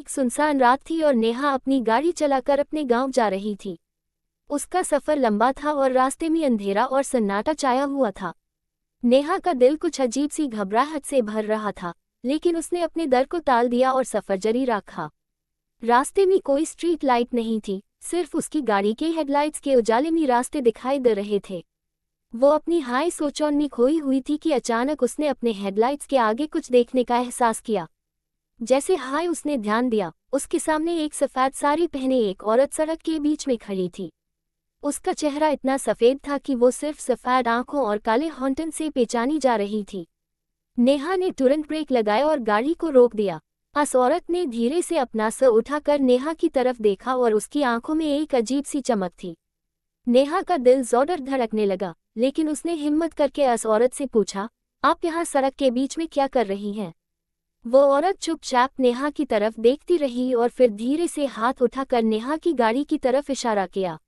एक सुनसान रात थी और नेहा अपनी गाड़ी चलाकर अपने गांव जा रही थी। उसका सफ़र लंबा था और रास्ते में अंधेरा और सन्नाटा छाया हुआ था। नेहा का दिल कुछ अजीब सी घबराहट से भर रहा था, लेकिन उसने अपने डर को टाल दिया और सफ़र जारी रखा। रास्ते में कोई स्ट्रीट लाइट नहीं थी, सिर्फ उसकी गाड़ी के हेडलाइट्स के उजाले में रास्ते दिखाई दे रहे थे। वो अपनी हाई सोचों में खोई हुई थी कि अचानक उसने अपने हेडलाइट्स के आगे कुछ देखने का एहसास किया। जैसे हाय उसने ध्यान दिया, उसके सामने एक सफ़ेद साड़ी पहने एक औरत सड़क के बीच में खड़ी थी। उसका चेहरा इतना सफ़ेद था कि वो सिर्फ सफ़ेद आंखों और काले होंठन से पहचानी जा रही थी। नेहा ने तुरंत ब्रेक लगाया और गाड़ी को रोक दिया। उस औरत ने धीरे से अपना सर उठाकर नेहा की तरफ देखा और उसकी आंखों में एक अजीब सी चमक थी। नेहा का दिल जोर धड़कने लगा, लेकिन उसने हिम्मत करके उस औरत से पूछा, आप यहाँ सड़क के बीच में क्या कर रही हैं? वो औरत चुपचाप नेहा की तरफ देखती रही और फिर धीरे से हाथ उठाकर नेहा की गाड़ी की तरफ इशारा किया।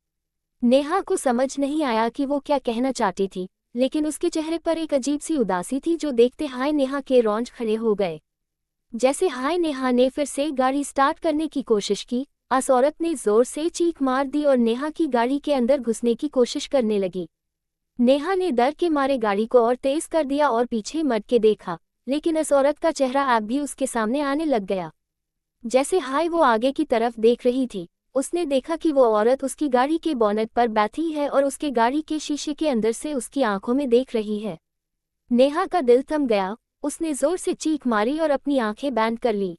नेहा को समझ नहीं आया कि वो क्या कहना चाहती थी, लेकिन उसके चेहरे पर एक अजीब सी उदासी थी जो देखते हाय नेहा के रोंज खड़े हो गए। जैसे हाय नेहा ने फिर से गाड़ी स्टार्ट करने की कोशिश की, उस औरत ने जोर से चीख मार दी और नेहा की गाड़ी के अंदर घुसने की कोशिश करने लगी। नेहा ने डर के मारे गाड़ी को और तेज कर दिया और पीछे मड़ के देखा, लेकिन इस औरत का चेहरा अब भी उसके सामने आने लग गया। जैसे हाय वो आगे की तरफ देख रही थी, उसने देखा कि वो औरत उसकी गाड़ी के बोनेट पर बैठी है और उसके गाड़ी के शीशे के अंदर से उसकी आंखों में देख रही है। नेहा का दिल थम गया, उसने जोर से चीख मारी और अपनी आंखें बंद कर ली।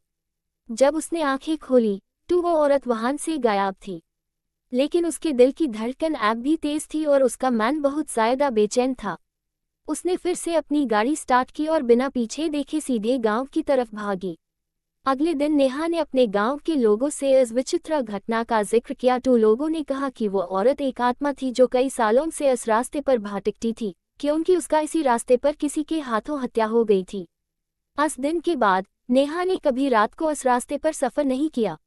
जब उसने आंखें खोली तो वो औरत वहां से गायब थी, लेकिन उसके दिल की धड़कन अब भी तेज थी और उसका मन बहुत ज्यादा बेचैन था। उसने फिर से अपनी गाड़ी स्टार्ट की और बिना पीछे देखे सीधे गांव की तरफ भागी। अगले दिन नेहा ने अपने गांव के लोगों से इस विचित्र घटना का जिक्र किया तो लोगों ने कहा कि वो औरत एक आत्मा थी जो कई सालों से इस रास्ते पर भटकती थी, क्योंकि उसका इसी रास्ते पर किसी के हाथों हत्या हो गई थी। उस दिन के बाद नेहा ने कभी रात को इस रास्ते पर सफ़र नहीं किया।